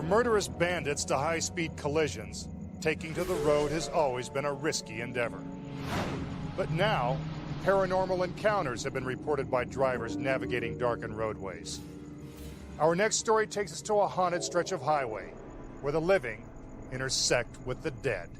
From murderous bandits to high-speed collisions, taking to the road has always been a risky endeavor. But now, paranormal encounters have been reported by drivers navigating darkened roadways. Our next story takes us to a haunted stretch of highway, where the living intersect with the dead.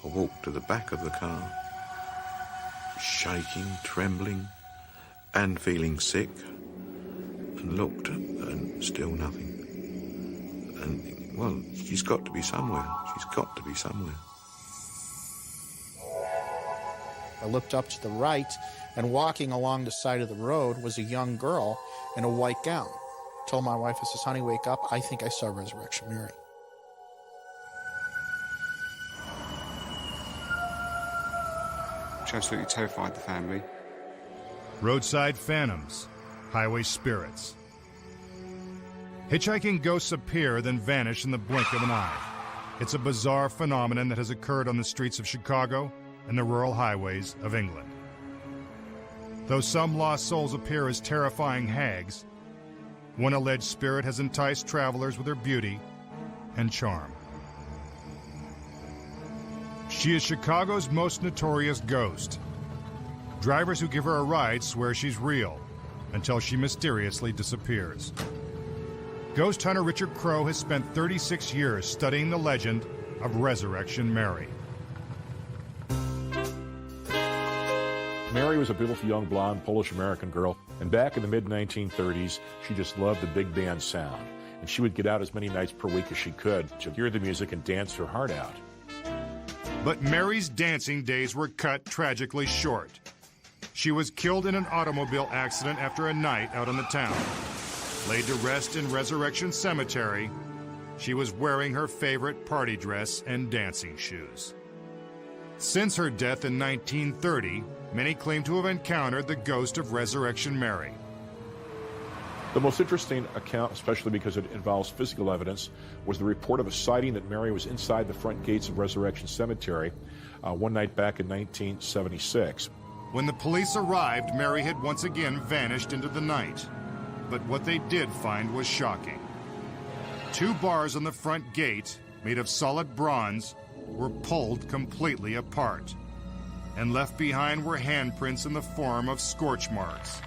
I walked to the back of the car, shaking, trembling, and feeling sick, and looked, and still nothing. And, well, she's got to be somewhere. She's got to be somewhere. I looked up to the right, and walking along the side of the road was a young girl in a white gown. I told my wife, I says, honey, wake up. I think I saw Resurrection Mary. Which absolutely terrified the family. Roadside phantoms, highway spirits. Hitchhiking ghosts appear, then vanish in the blink of an eye. It's a bizarre phenomenon that has occurred on the streets of Chicago and the rural highways of England. Though some lost souls appear as terrifying hags, one alleged spirit has enticed travelers with her beauty and charm. She is Chicago's most notorious ghost. Drivers who give her a ride swear she's real, until she mysteriously disappears. Ghost hunter Richard Crowe has spent 36 years studying the legend of Resurrection Mary. Mary was a beautiful young blonde Polish-American girl, and back in the mid-1930s, she just loved the big band sound. And she would get out as many nights per week as she could to hear the music and dance her heart out. But Mary's dancing days were cut tragically short. She was killed in an automobile accident after a night out on the town. Laid to rest in Resurrection Cemetery, she was wearing her favorite party dress and dancing shoes. Since her death in 1930, many claim to have encountered the ghost of Resurrection Mary. The most interesting account, especially because it involves physical evidence, was the report of a sighting that Mary was inside the front gates of Resurrection Cemetery one night back in 1976. When the police arrived, Mary had once again vanished into the night. But what they did find was shocking. 2 bars on the front gate, made of solid bronze, were pulled completely apart. And left behind were handprints in the form of scorch marks.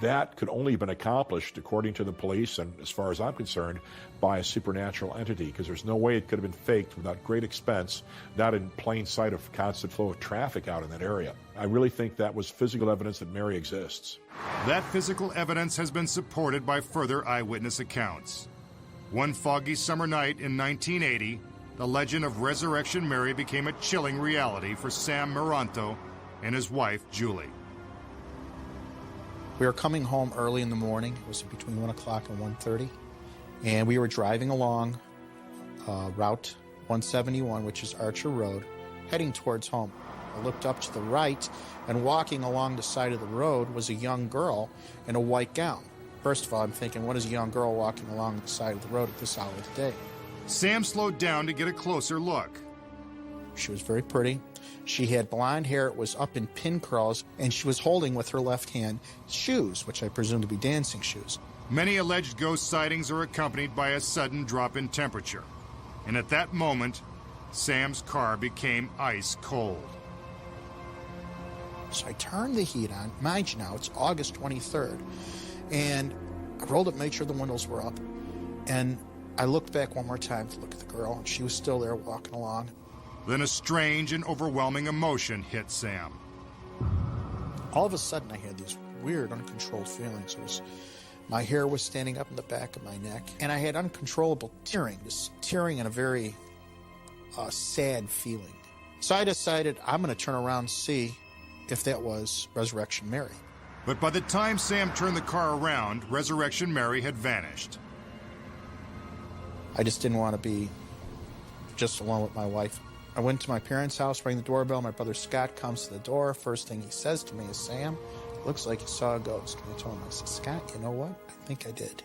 That could only have been accomplished, according to the police, and as far as I'm concerned, by a supernatural entity, because there's no way it could have been faked without great expense, not in plain sight of constant flow of traffic out in that area. I really think that was physical evidence that Mary exists. That physical evidence has been supported by further eyewitness accounts. One foggy summer night in 1980, the legend of Resurrection Mary became a chilling reality for Sam Miranto and his wife, Julie. We were coming home early in the morning. It was between 1 o'clock and 1:30. And we were driving along Route 171, which is Archer Road, heading towards home. I looked up to the right, and walking along the side of the road was a young girl in a white gown. First of all, I'm thinking, what is a young girl walking along the side of the road at this hour of the day? Sam slowed down to get a closer look. She was very pretty. She had blonde hair. It was up in pin curls, and she was holding with her left hand shoes, which I presume to be dancing shoes. Many alleged ghost sightings are accompanied by a sudden drop in temperature. And at that moment, Sam's car became ice cold. So I turned the heat on. Mind you now, it's August 23rd. And I rolled up, made sure the windows were up. And I looked back one more time to look at the girl, and she was still there walking along. Then a strange and overwhelming emotion hit Sam. All of a sudden, I had these weird, uncontrolled feelings. My hair was standing up in the back of my neck, and I had uncontrollable tearing, just tearing in a very sad feeling. So I decided I'm going to turn around and see if that was Resurrection Mary. But by the time Sam turned the car around, Resurrection Mary had vanished. I just didn't want to be just alone with my wife. I went to my parents' house, rang the doorbell. My brother Scott comes to the door. First thing he says to me is, Sam, looks like you saw a ghost. And I told him, I said, Scott, you know what? I think I did.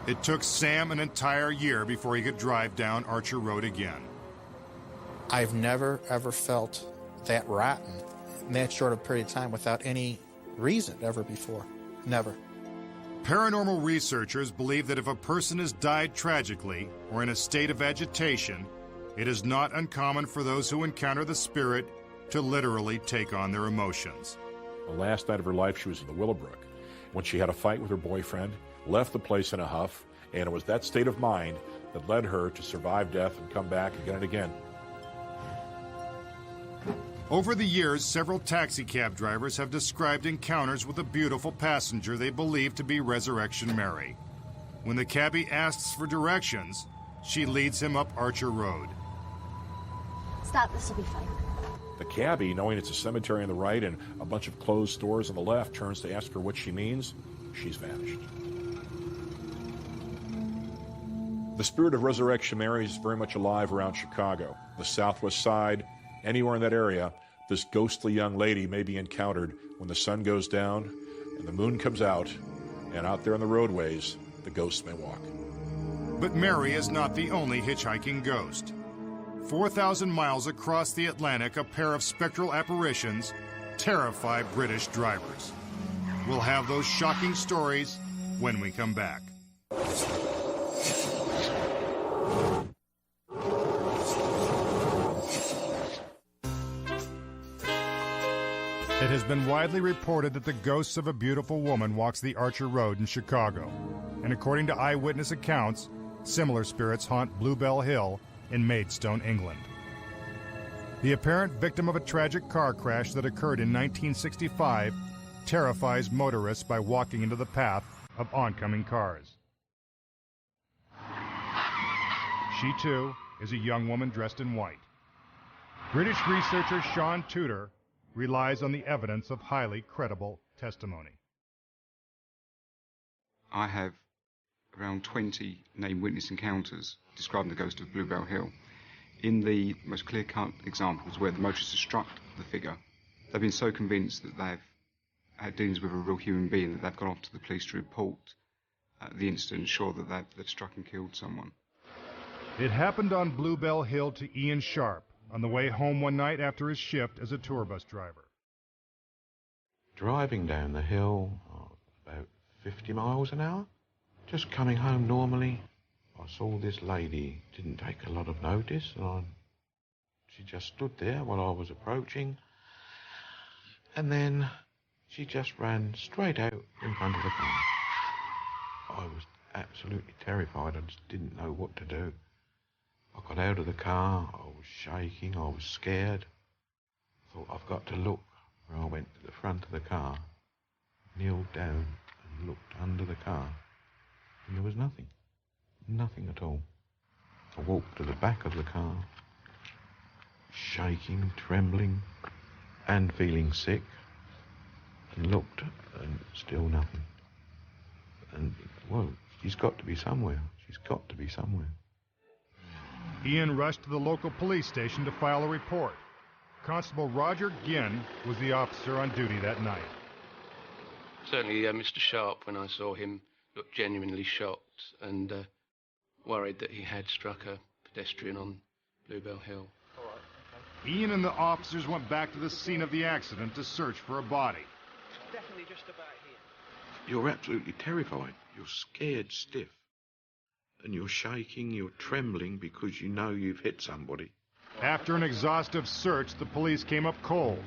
It took Sam an entire year before he could drive down Archer Road again. I've never, ever felt that rotten in that short of period of time without any reason ever before. Never. Paranormal researchers believe that if a person has died tragically or in a state of agitation, it is not uncommon for those who encounter the spirit to literally take on their emotions. The last night of her life, she was in the Willowbrook when she had a fight with her boyfriend, left the place in a huff, and it was that state of mind that led her to survive death and come back again and again. Over the years, several taxi cab drivers have described encounters with a beautiful passenger they believe to be Resurrection Mary. When the cabbie asks for directions, she leads him up Archer Road. Stop, this will be fine. The cabbie, knowing it's a cemetery on the right and a bunch of closed stores on the left, turns to ask her what she means. She's vanished. The spirit of Resurrection Mary is very much alive around Chicago, the southwest side. Anywhere in that area, this ghostly young lady may be encountered when the sun goes down and the moon comes out, and out there on the roadways, the ghosts may walk. But Mary is not the only hitchhiking ghost. 4,000 miles across the Atlantic, a pair of spectral apparitions terrify British drivers. We'll have those shocking stories when we come back. It has been widely reported that the ghost of a beautiful woman walks the Archer Road in Chicago. And according to eyewitness accounts, similar spirits haunt Bluebell Hill in Maidstone, England. The apparent victim of a tragic car crash that occurred in 1965 terrifies motorists by walking into the path of oncoming cars. She, too, is a young woman dressed in white. British researcher Sean Tudor relies on the evidence of highly credible testimony. I have around 20 named witness encounters describing the ghost of Bluebell Hill. In the most clear-cut examples where the motorists have struck the figure, they've been so convinced that they've had dealings with a real human being that they've gone off to the police to report the incident, sure that they've struck and killed someone. It happened on Bluebell Hill to Ian Sharp on the way home one night after his shift as a tour bus driver. Driving down the hill about 50 miles an hour, just coming home normally, I saw this lady. Didn't take a lot of notice, and she just stood there while I was approaching, and then she just ran straight out in front of the car. I was absolutely terrified. I just didn't know what to do. I got out of the car, I was shaking, I was scared. I thought, I've got to look. Where I went to the front of the car, kneeled down and looked under the car, and there was nothing. Nothing at all. I walked to the back of the car, shaking, trembling, and feeling sick, and looked, and still nothing. And, well, she's got to be somewhere. She's got to be somewhere. Ian rushed to the local police station to file a report. Constable Roger Ginn was the officer on duty that night. Certainly, Mr. Sharp, when I saw him, looked genuinely shocked and worried that he had struck a pedestrian on Bluebell Hill. Ian and the officers went back to the scene of the accident to search for a body. Definitely just about here. You're absolutely terrified. You're scared stiff. And you're shaking, you're trembling because you know you've hit somebody. After an exhaustive search, the police came up cold.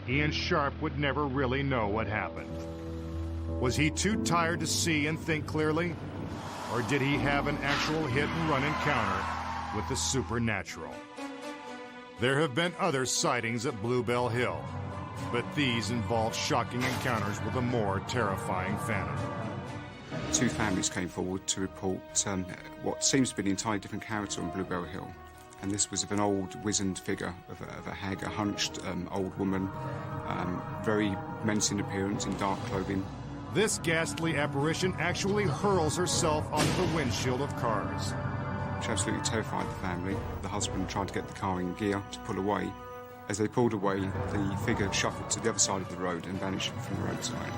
Ian Sharp would never really know what happened. Was he too tired to see and think clearly? Or did he have an actual hit-and-run encounter with the supernatural? There have been other sightings at Bluebell Hill, but these involve shocking encounters with a more terrifying phantom. Two families came forward to report what seems to be an entirely different character on Bluebell Hill. And this was of an old, wizened figure of a hag, a hunched old woman, very menacing appearance in dark clothing. This ghastly apparition actually hurls herself onto the windshield of cars. Which absolutely terrified the family. The husband tried to get the car in gear to pull away, As they pulled away, the figure shuffled to the other side of the road and vanished from the roadside.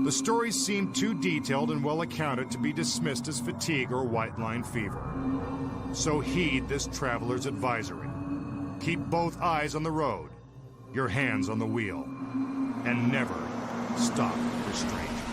The stories seem too detailed and well accounted to be dismissed as fatigue or white line fever. So heed this traveler's advisory. Keep both eyes on the road, your hands on the wheel, and never stop for strangers.